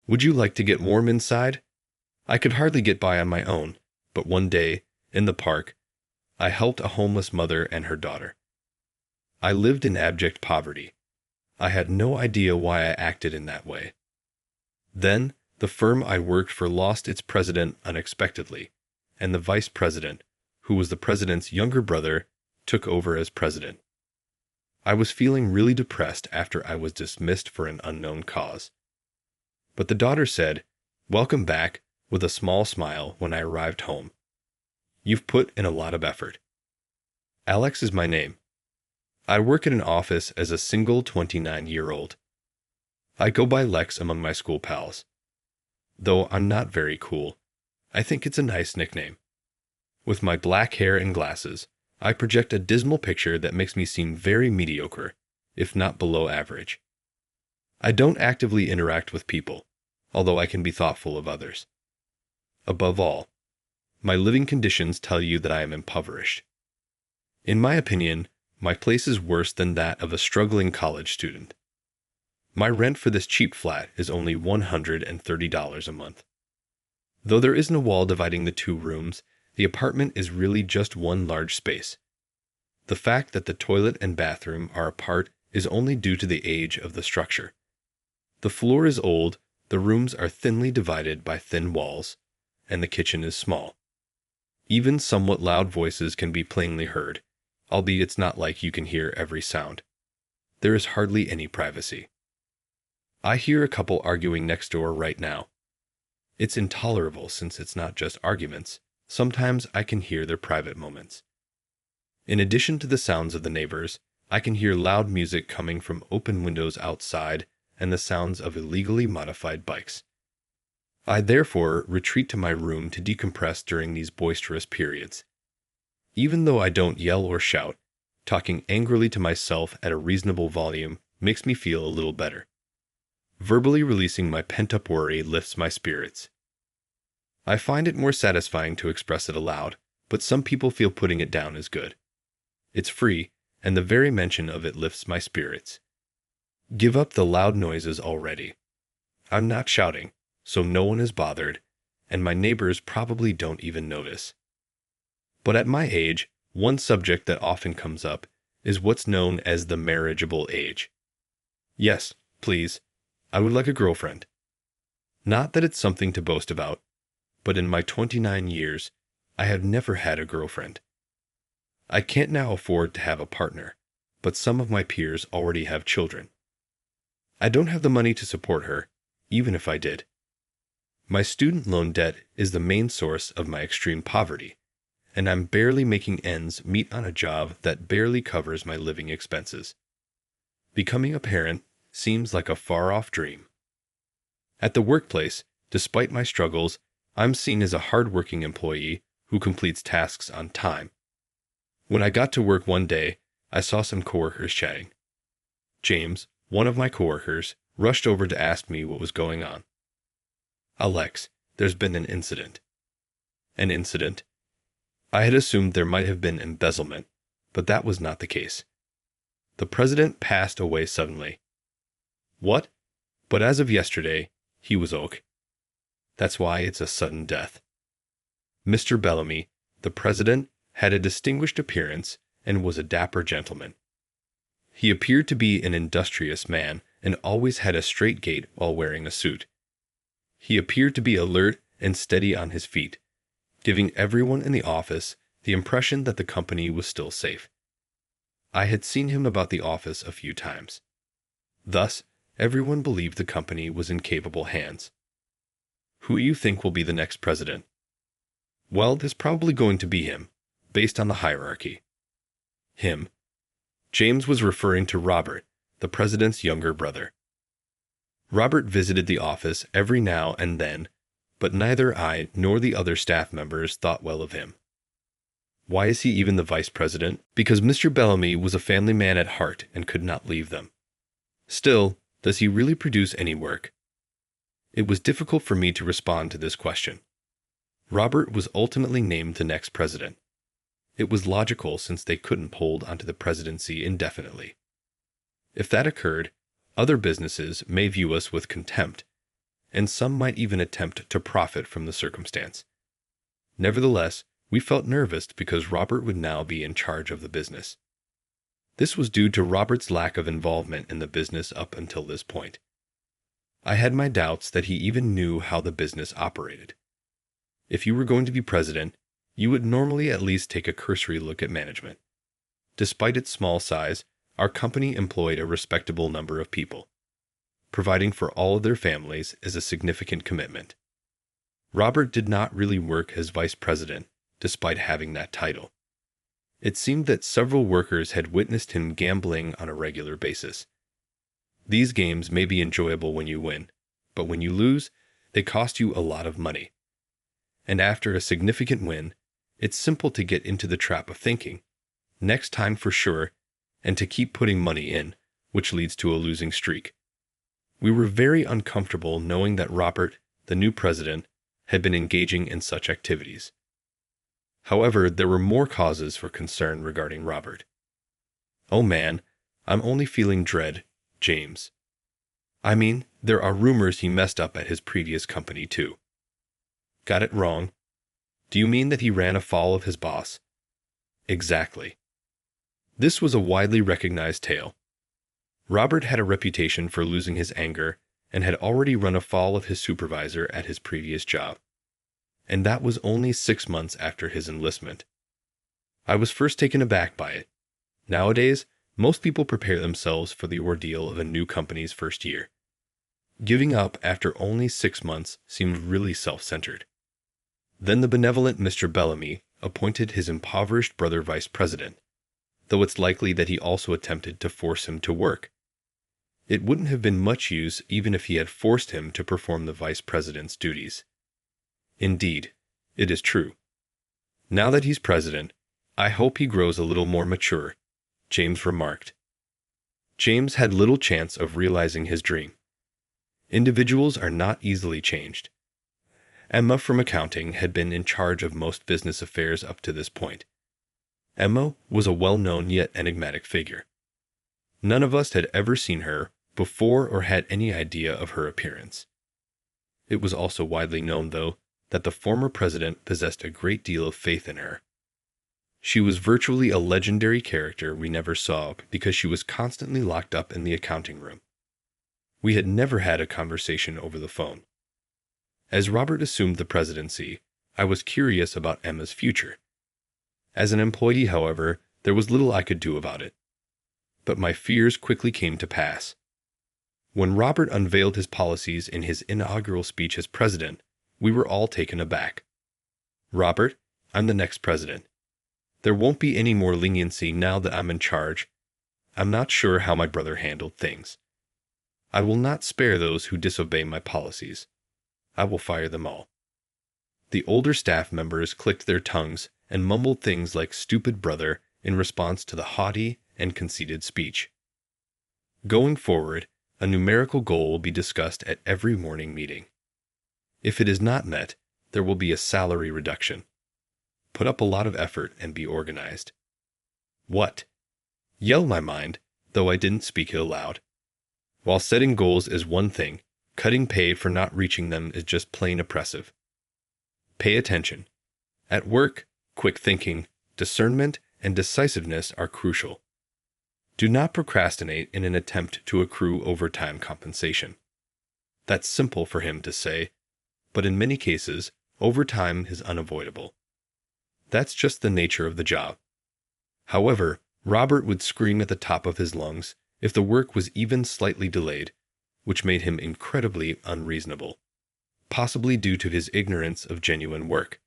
Would you like to get warm inside? I could hardly get by on my own, but one day, in the park, I helped a homeless mother and her daughter. I lived in abject poverty. I had no idea why I acted in that way. Then, the firm I worked for lost its president unexpectedly, and the vice president, who was the president's younger brother, took over as president. I was feeling really depressed after I was dismissed for an unknown cause. But the daughter said, "Welcome back," with a small smile when I arrived home. "You've put in a lot of effort." Alex is my name. I work at an office as a single 29-year-old. I go by Lex among my school pals. Though I'm not very cool, I think it's a nice nickname. With my black hair and glasses, I project a dismal picture that makes me seem very mediocre, if not below average. I don't actively interact with people, although I can be thoughtful of others. Above all, my living conditions tell you that I am impoverished. In my opinion, my place is worse than that of a struggling college student. My rent for this cheap flat is only $130 a month. Though there isn't a wall dividing the two rooms, the apartment is really just one large space. The fact that the toilet and bathroom are apart is only due to the age of the structure. The floor is old, the rooms are thinly divided by thin walls, and the kitchen is small. Even somewhat loud voices can be plainly heard, albeit it's not like you can hear every sound. There is hardly any privacy. I hear a couple arguing next door right now. It's intolerable since it's not just arguments. Sometimes I can hear their private moments. In addition to the sounds of the neighbors, I can hear loud music coming from open windows outside and the sounds of illegally modified bikes. I therefore retreat to my room to decompress during these boisterous periods. Even though I don't yell or shout, talking angrily to myself at a reasonable volume makes me feel a little better. Verbally releasing my pent-up worry lifts my spirits. I find it more satisfying to express it aloud, but some people feel putting it down is good. It's free, and the very mention of it lifts my spirits. Give up the loud noises already. I'm not shouting, so no one is bothered, and my neighbors probably don't even notice. But at my age, one subject that often comes up is what's known as the marriageable age. Yes, please, I would like a girlfriend. Not that it's something to boast about, but in my 29 years, I have never had a girlfriend. I can't now afford to have a partner, but some of my peers already have children. I don't have the money to support her, even if I did. My student loan debt is the main source of my extreme poverty, and I'm barely making ends meet on a job that barely covers my living expenses. Becoming a parent seems like a far-off dream. At the workplace, despite my struggles, I'm seen as a hard-working employee who completes tasks on time. When I got to work one day, I saw some coworkers chatting. James, one of my coworkers, rushed over to ask me what was going on. "Alex, there's been an incident." An incident? I had assumed there might have been embezzlement, but that was not the case. The president passed away suddenly. What? But as of yesterday, he was okay. That's why it's a sudden death. Mr. Bellamy, the president, had a distinguished appearance and was a dapper gentleman. He appeared to be an industrious man and always had a straight gait while wearing a suit. He appeared to be alert and steady on his feet, giving everyone in the office the impression that the company was still safe. I had seen him about the office a few times. Thus, everyone believed the company was in capable hands. Who do you think will be the next president? Well, there's probably going to be him, based on the hierarchy. Him. James was referring to Robert, the president's younger brother. Robert visited the office every now and then, but neither I nor the other staff members thought well of him. Why is he even the vice president? Because Mr. Bellamy was a family man at heart and could not leave them. Still, does he really produce any work? It was difficult for me to respond to this question. Robert was ultimately named the next president. It was logical since they couldn't hold onto the presidency indefinitely. If that occurred, other businesses may view us with contempt, and some might even attempt to profit from the circumstance. Nevertheless, we felt nervous because Robert would now be in charge of the business. This was due to Robert's lack of involvement in the business up until this point. I had my doubts that he even knew how the business operated. If you were going to be president, you would normally at least take a cursory look at management. Despite its small size, our company employed a respectable number of people. Providing for all of their families is a significant commitment. Robert did not really work as vice president, despite having that title. It seemed that several workers had witnessed him gambling on a regular basis. These games may be enjoyable when you win, but when you lose, they cost you a lot of money. And after a significant win, it's simple to get into the trap of thinking, next time for sure, and to keep putting money in, which leads to a losing streak. We were very uncomfortable knowing that Robert, the new president, had been engaging in such activities. However, there were more causes for concern regarding Robert. "Oh man, I'm only feeling dread, James. I mean, there are rumors he messed up at his previous company too." "Got it wrong. Do you mean that he ran afoul of his boss?" "Exactly." This was a widely recognized tale. Robert had a reputation for losing his anger and had already run afoul of his supervisor at his previous job. And that was only 6 months after his enlistment. I was first taken aback by it. Nowadays, most people prepare themselves for the ordeal of a new company's first year. Giving up after only 6 months seemed really self-centered. Then the benevolent Mr. Bellamy appointed his impoverished brother vice president, though it's likely that he also attempted to force him to work. It wouldn't have been much use even if he had forced him to perform the vice president's duties. Indeed, it is true. Now that he's president, I hope he grows a little more mature, James remarked. James had little chance of realizing his dream. Individuals are not easily changed. Emma from accounting had been in charge of most business affairs up to this point. Emma was a well-known yet enigmatic figure. None of us had ever seen her before or had any idea of her appearance. It was also widely known, though, that the former president possessed a great deal of faith in her. She was virtually a legendary character we never saw because she was constantly locked up in the accounting room. We had never had a conversation over the phone. As Robert assumed the presidency, I was curious about Emma's future. As an employee, however, there was little I could do about it. But my fears quickly came to pass. When Robert unveiled his policies in his inaugural speech as president, we were all taken aback. "Robert, I'm the next president. There won't be any more leniency now that I'm in charge. I'm not sure how my brother handled things. I will not spare those who disobey my policies. I will fire them all." The older staff members clicked their tongues and mumbled things like "stupid brother" in response to the haughty and conceited speech. Going forward, a numerical goal will be discussed at every morning meeting. If it is not met, there will be a salary reduction. Put up a lot of effort and be organized. What? Yell my mind, though I didn't speak it aloud. While setting goals is one thing, cutting pay for not reaching them is just plain oppressive. Pay attention. At work, quick thinking, discernment, and decisiveness are crucial. Do not procrastinate in an attempt to accrue overtime compensation. That's simple for him to say, but in many cases, overtime is unavoidable. That's just the nature of the job. However, Robert would scream at the top of his lungs if the work was even slightly delayed, which made him incredibly unreasonable, possibly due to his ignorance of genuine work.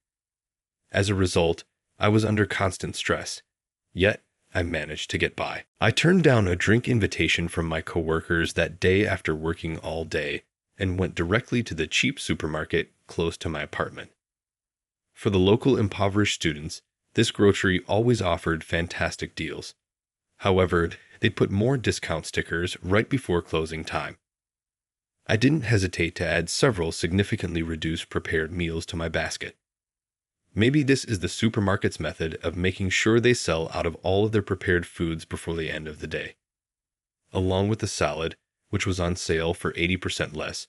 As a result, I was under constant stress, yet I managed to get by. I turned down a drink invitation from my coworkers that day after working all day and went directly to the cheap supermarket close to my apartment. For the local impoverished students, this grocery always offered fantastic deals. However, they put more discount stickers right before closing time. I didn't hesitate to add several significantly reduced prepared meals to my basket. Maybe this is the supermarket's method of making sure they sell out of all of their prepared foods before the end of the day. Along with the salad, which was on sale for 80% less,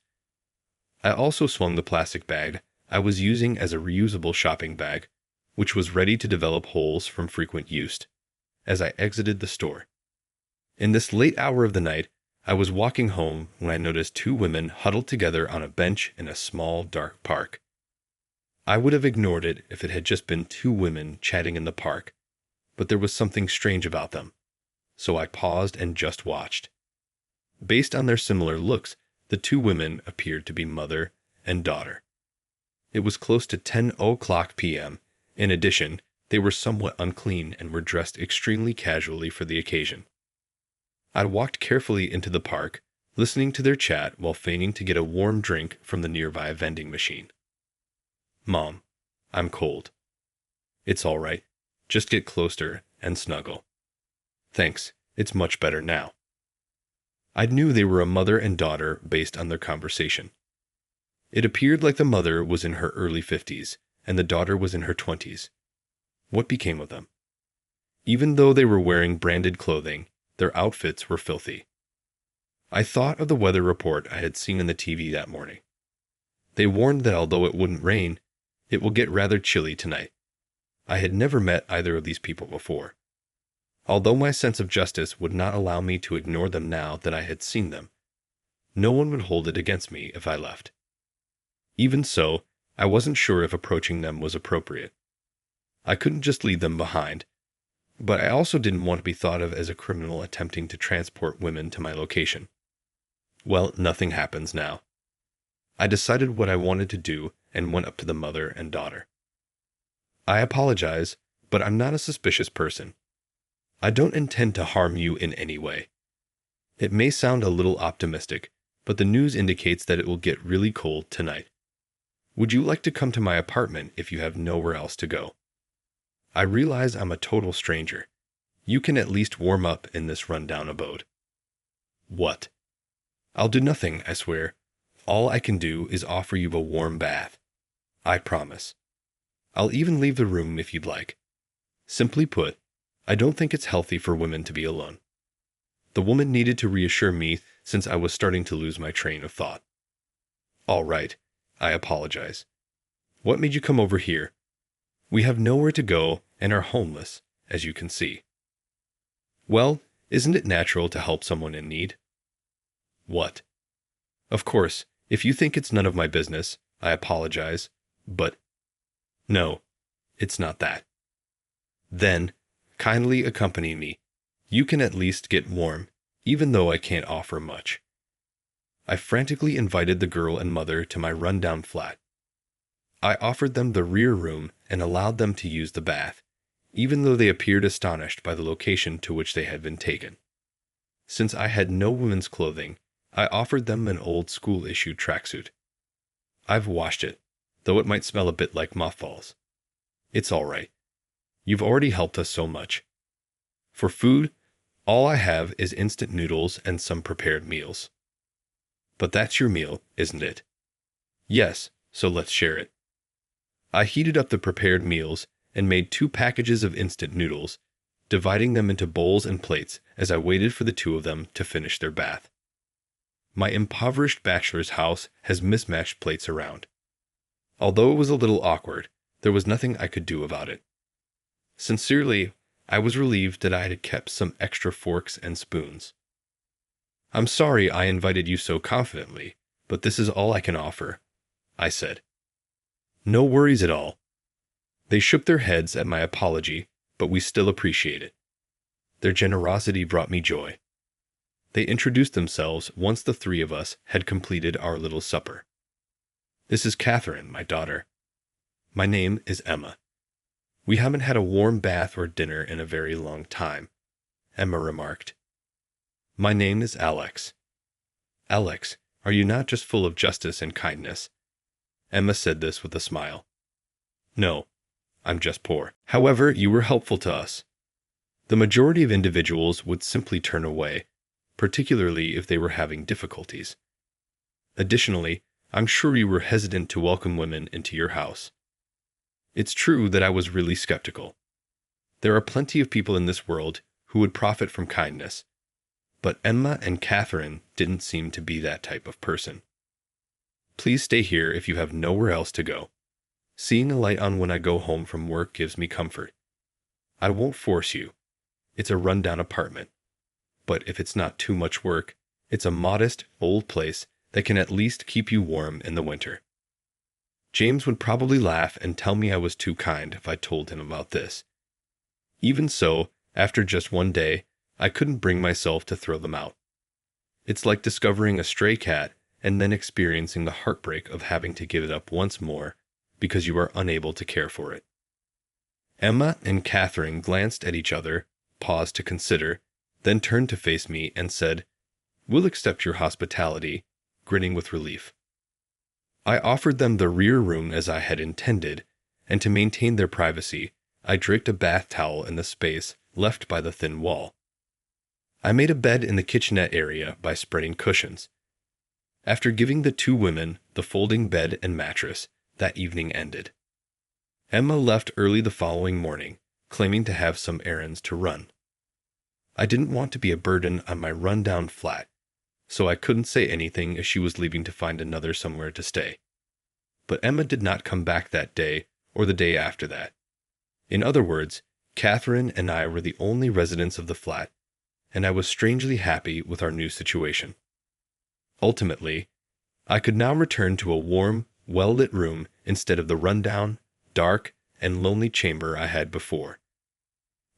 I also swung the plastic bag I was using as a reusable shopping bag, which was ready to develop holes from frequent use, as I exited the store. In this late hour of the night, I was walking home when I noticed two women huddled together on a bench in a small, dark park. I would have ignored it if it had just been two women chatting in the park, but there was something strange about them, so I paused and just watched. Based on their similar looks, the two women appeared to be mother and daughter. It was close to 10:00 p.m. In addition, they were somewhat unclean and were dressed extremely casually for the occasion. I walked carefully into the park, listening to their chat while feigning to get a warm drink from the nearby vending machine. "Mom, I'm cold." "It's all right. Just get closer and snuggle." "Thanks, it's much better now." I knew they were a mother and daughter based on their conversation. It appeared like the mother was in her early 50s and the daughter was in her 20s. What became of them? Even though they were wearing branded clothing, their outfits were filthy. I thought of the weather report I had seen on the TV that morning. They warned that although it wouldn't rain, it will get rather chilly tonight. I had never met either of these people before. Although my sense of justice would not allow me to ignore them now that I had seen them, no one would hold it against me if I left. Even so, I wasn't sure if approaching them was appropriate. I couldn't just leave them behind, but I also didn't want to be thought of as a criminal attempting to transport women to my location. Well, nothing happens now. I decided what I wanted to do and went up to the mother and daughter. "I apologize, but I'm not a suspicious person. I don't intend to harm you in any way. It may sound a little optimistic, but the news indicates that it will get really cold tonight. Would you like to come to my apartment if you have nowhere else to go? I realize I'm a total stranger. You can at least warm up in this rundown abode." "What?" "I'll do nothing, I swear. All I can do is offer you a warm bath. I promise. I'll even leave the room if you'd like. Simply put, I don't think it's healthy for women to be alone." The woman needed to reassure me since I was starting to lose my train of thought. "All right, I apologize. What made you come over here? We have nowhere to go and are homeless, as you can see." "Well, isn't it natural to help someone in need?" "What?" "Of course, if you think it's none of my business, I apologize, but no, it's not that." "Then, kindly accompany me. You can at least get warm, even though I can't offer much." I frantically invited the girl and mother to my rundown flat. I offered them the rear room and allowed them to use the bath, even though they appeared astonished by the location to which they had been taken. Since I had no women's clothing, I offered them an old school-issued tracksuit. "I've washed it, though it might smell a bit like mothballs. It's all right. You've already helped us so much. For food, all I have is instant noodles and some prepared meals." "But that's your meal, isn't it?" "Yes, so let's share it." I heated up the prepared meals and made 2 packages of instant noodles, dividing them into bowls and plates as I waited for the two of them to finish their bath. My impoverished bachelor's house has mismatched plates around. Although it was a little awkward, there was nothing I could do about it. Sincerely, I was relieved that I had kept some extra forks and spoons. "I'm sorry I invited you so confidently, but this is all I can offer," I said. "No worries at all." They shook their heads at my apology, but we still appreciate it. Their generosity brought me joy. They introduced themselves once the 3 of us had completed our little supper. "This is Catherine, my daughter. My name is Emma. We haven't had a warm bath or dinner in a very long time," Emma remarked. "My name is Alex." "Alex, are you not just full of justice and kindness?" Emma said this with a smile. "No, I'm just poor. However, you were helpful to us." The majority of individuals would simply turn away, particularly if they were having difficulties. Additionally, I'm sure you were hesitant to welcome women into your house. It's true that I was really skeptical. There are plenty of people in this world who would profit from kindness, but Emma and Catherine didn't seem to be that type of person. Please stay here if you have nowhere else to go. Seeing a light on when I go home from work gives me comfort. I won't force you. It's a rundown apartment. But if it's not too much work, it's a modest, old place that can at least keep you warm in the winter. James would probably laugh and tell me I was too kind if I told him about this. Even so, after just one day, I couldn't bring myself to throw them out. It's like discovering a stray cat and then experiencing the heartbreak of having to give it up once more because you are unable to care for it. Emma and Catherine glanced at each other, paused to consider, then turned to face me and said, "We'll accept your hospitality," grinning with relief. I offered them the rear room as I had intended, and to maintain their privacy, I draped a bath towel in the space left by the thin wall. I made a bed in the kitchenette area by spreading cushions. After giving the two women the folding bed and mattress, that evening ended. Emma left early the following morning, claiming to have some errands to run. I didn't want to be a burden on my run-down flat, so I couldn't say anything as she was leaving to find another somewhere to stay. But Emma did not come back that day or the day after that. In other words, Catherine and I were the only residents of the flat, and I was strangely happy with our new situation. Ultimately, I could now return to a warm, well-lit room instead of the rundown, dark, and lonely chamber I had before.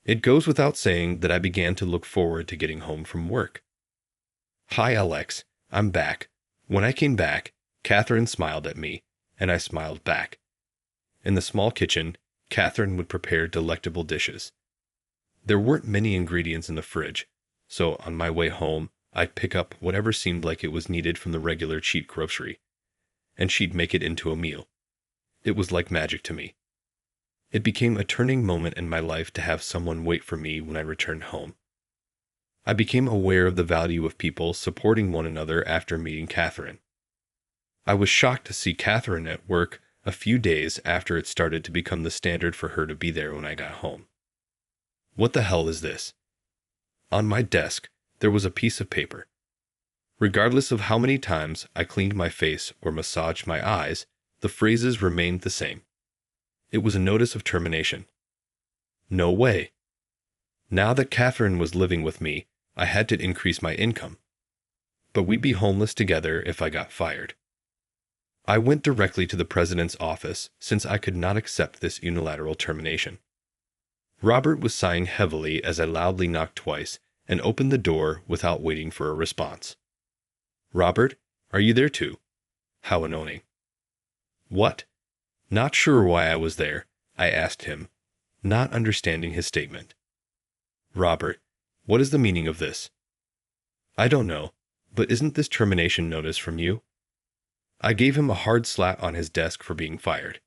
It goes without saying that I began to look forward to getting home from work. "Hi, Alex. I'm back." When I came back, Catherine smiled at me, and I smiled back. In the small kitchen, Catherine would prepare delectable dishes. There weren't many ingredients in the fridge, so on my way home, I'd pick up whatever seemed like it was needed from the regular cheap grocery, and she'd make it into a meal. It was like magic to me. It became a turning moment in my life to have someone wait for me when I returned home. I became aware of the value of people supporting one another after meeting Catherine. I was shocked to see Catherine at work a few days after it started to become the standard for her to be there when I got home. What the hell is this? On my desk, there was a piece of paper. Regardless of how many times I cleaned my face or massaged my eyes, the phrases remained the same. It was a notice of termination. No way. Now that Catherine was living with me, I had to increase my income. But we'd be homeless together if I got fired. I went directly to the president's office since I could not accept this unilateral termination. Robert was sighing heavily as I loudly knocked twice and opened the door without waiting for a response. "Robert, are you there too?" How annoying. "What?" Not sure why I was there, I asked him, not understanding his statement. "Robert, what is the meaning of this?" "I don't know, but isn't this termination notice from you?" I gave him a hard slap on his desk for being fired.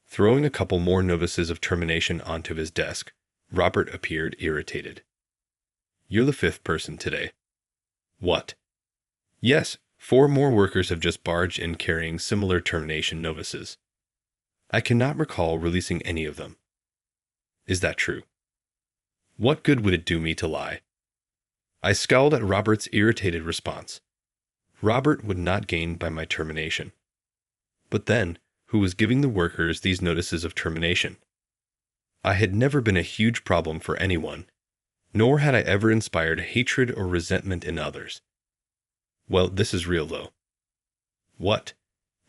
Throwing a couple more notices of termination onto his desk, Robert appeared irritated. "You're the fifth person today." "What?" "Yes, 4 more workers have just barged in carrying similar termination notices. I cannot recall releasing any of them." "Is that true?" What good would it do me to lie? I scowled at Robert's irritated response. Robert would not gain by my termination. But then, who was giving the workers these notices of termination? I had never been a huge problem for anyone, nor had I ever inspired hatred or resentment in others. Well, this is real, though. What?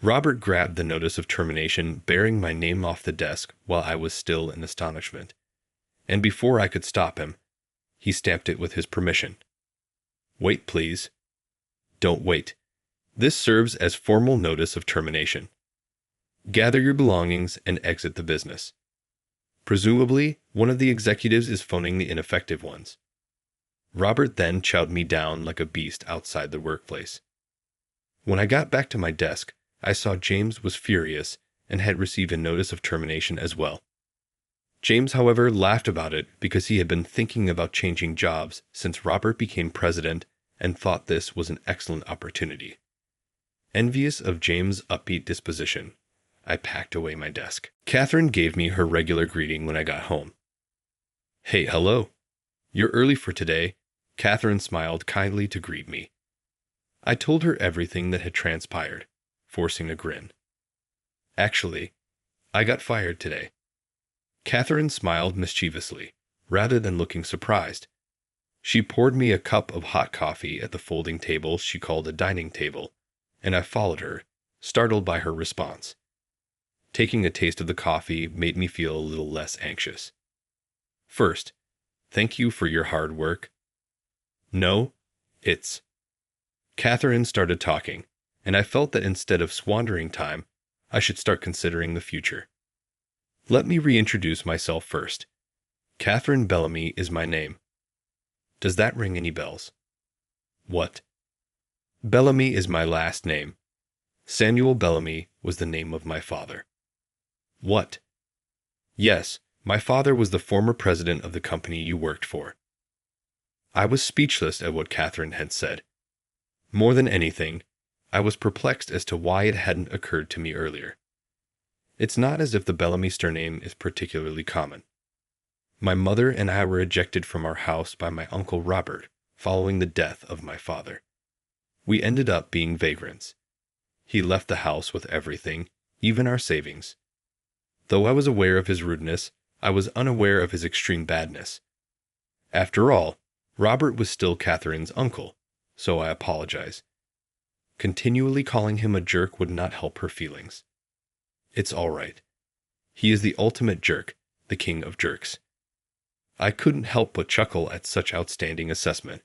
Robert grabbed the notice of termination bearing my name off the desk while I was still in astonishment. And before I could stop him, he stamped it with his permission. "Wait, please." "Don't wait. This serves as formal notice of termination. Gather your belongings and exit the business. Presumably, one of the executives is phoning the ineffective ones." Robert then chowed me down like a beast outside the workplace. When I got back to my desk, I saw James was furious and had received a notice of termination as well. James, however, laughed about it because he had been thinking about changing jobs since Robert became president and thought this was an excellent opportunity. Envious of James' upbeat disposition, I packed away my desk. Catherine gave me her regular greeting when I got home. "Hey, hello. You're early for today." Catherine smiled kindly to greet me. I told her everything that had transpired. forcing a grin. Actually, I got fired today. Catherine smiled mischievously, rather than looking surprised. She poured me a cup of hot coffee at the folding table she called a dining table, and I followed her, startled by her response. Taking a taste of the coffee made me feel a little less anxious. First, thank you for your hard work. No, it's... Catherine started talking, and I felt that instead of squandering time, I should start considering the future. Let me reintroduce myself first. Catherine Bellamy is my name. Does that ring any bells? What? Bellamy is my last name. Samuel Bellamy was the name of my father. What? Yes, my father was the former president of the company you worked for. I was speechless at what Catherine had said. More than anything, I was perplexed as to why it hadn't occurred to me earlier. It's not as if the Bellamy surname is particularly common. My mother and I were ejected from our house by my uncle Robert following the death of my father. We ended up being vagrants. He left the house with everything, even our savings. Though I was aware of his rudeness, I was unaware of his extreme badness. After all, Robert was still Catherine's uncle, so I apologize. Continually calling him a jerk would not help her feelings. It's all right. He is the ultimate jerk, the king of jerks. I couldn't help but chuckle at such outstanding assessment.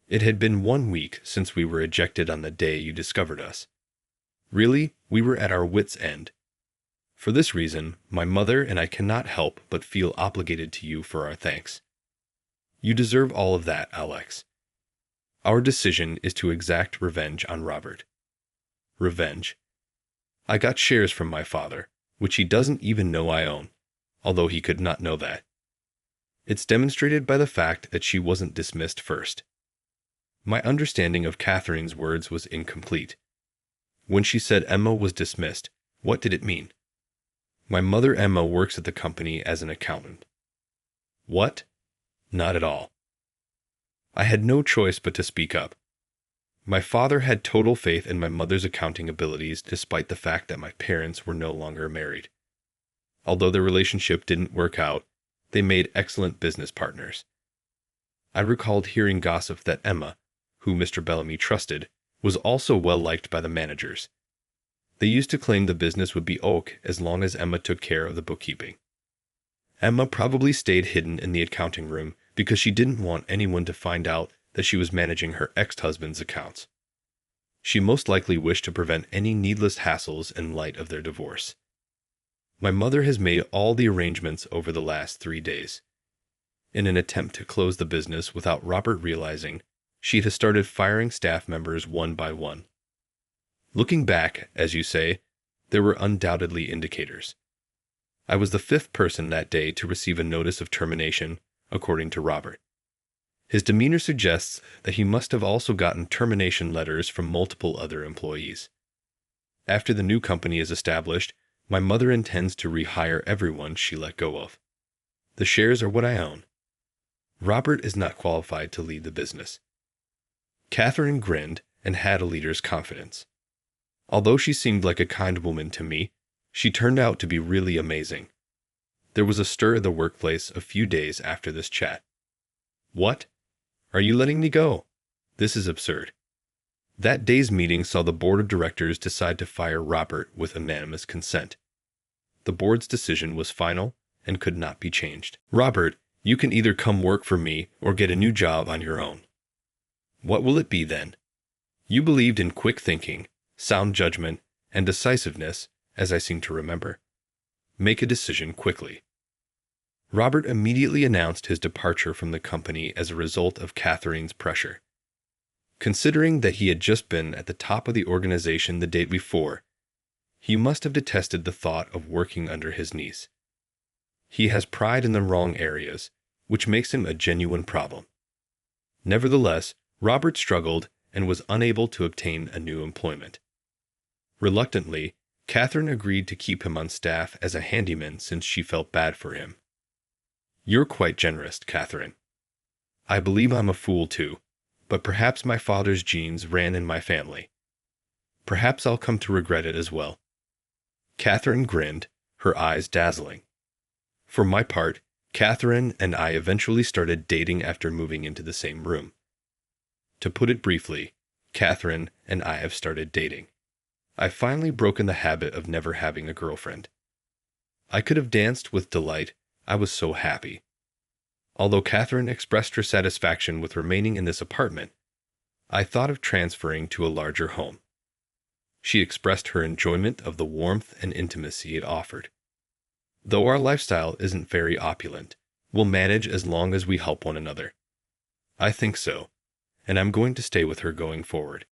It had been 1 week since we were ejected on the day you discovered us. Really, we were at our wits' end. For this reason, my mother and I cannot help but feel obligated to you for our thanks. You deserve all of that, Alex. Our decision is to exact revenge on Robert. Revenge. I got shares from my father, which he doesn't even know I own, although he could not know that. It's demonstrated by the fact that she wasn't dismissed first. My understanding of Catherine's words was incomplete. When she said Emma was dismissed, what did it mean? My mother Emma works at the company as an accountant. What? Not at all. I had no choice but to speak up. My father had total faith in my mother's accounting abilities despite the fact that my parents were no longer married. Although their relationship didn't work out, they made excellent business partners. I recalled hearing gossip that Emma, who Mr. Bellamy trusted, was also well liked by the managers. They used to claim the business would be oak as long as Emma took care of the bookkeeping. Emma probably stayed hidden in the accounting room because she didn't want anyone to find out that she was managing her ex-husband's accounts. She most likely wished to prevent any needless hassles in light of their divorce. My mother has made all the arrangements over the last 3 days. In an attempt to close the business without Robert realizing, she has started firing staff members one by one. Looking back, as you say, there were undoubtedly indicators. I was the 5th person that day to receive a notice of termination, according to Robert. His demeanor suggests that he must have also gotten termination letters from multiple other employees. After the new company is established, my mother intends to rehire everyone she let go of. The shares are what I own. Robert is not qualified to lead the business. Catherine grinned and had a leader's confidence. Although she seemed like a kind woman to me, she turned out to be really amazing. There was a stir in the workplace a few days after this chat. What? Are you letting me go? This is absurd. That day's meeting saw the board of directors decide to fire Robert with unanimous consent. The board's decision was final and could not be changed. Robert, you can either come work for me or get a new job on your own. What will it be then? You believed in quick thinking, sound judgment, and decisiveness, as I seem to remember. Make a decision quickly. Robert immediately announced his departure from the company as a result of Catherine's pressure. Considering that he had just been at the top of the organization the day before, he must have detested the thought of working under his niece. He has pride in the wrong areas, which makes him a genuine problem. Nevertheless, Robert struggled and was unable to obtain a new employment. Reluctantly, Catherine agreed to keep him on staff as a handyman since she felt bad for him. You're quite generous, Catherine. I believe I'm a fool too, but perhaps my father's genes ran in my family. Perhaps I'll come to regret it as well." Catherine grinned, her eyes dazzling. For my part, Catherine and I eventually started dating after moving into the same room. To put it briefly, Catherine and I have started dating. I've finally broken the habit of never having a girlfriend. I could have danced with delight. I was so happy. Although Catherine expressed her satisfaction with remaining in this apartment, I thought of transferring to a larger home. She expressed her enjoyment of the warmth and intimacy it offered. Though our lifestyle isn't very opulent, we'll manage as long as we help one another. I think so, and I'm going to stay with her going forward.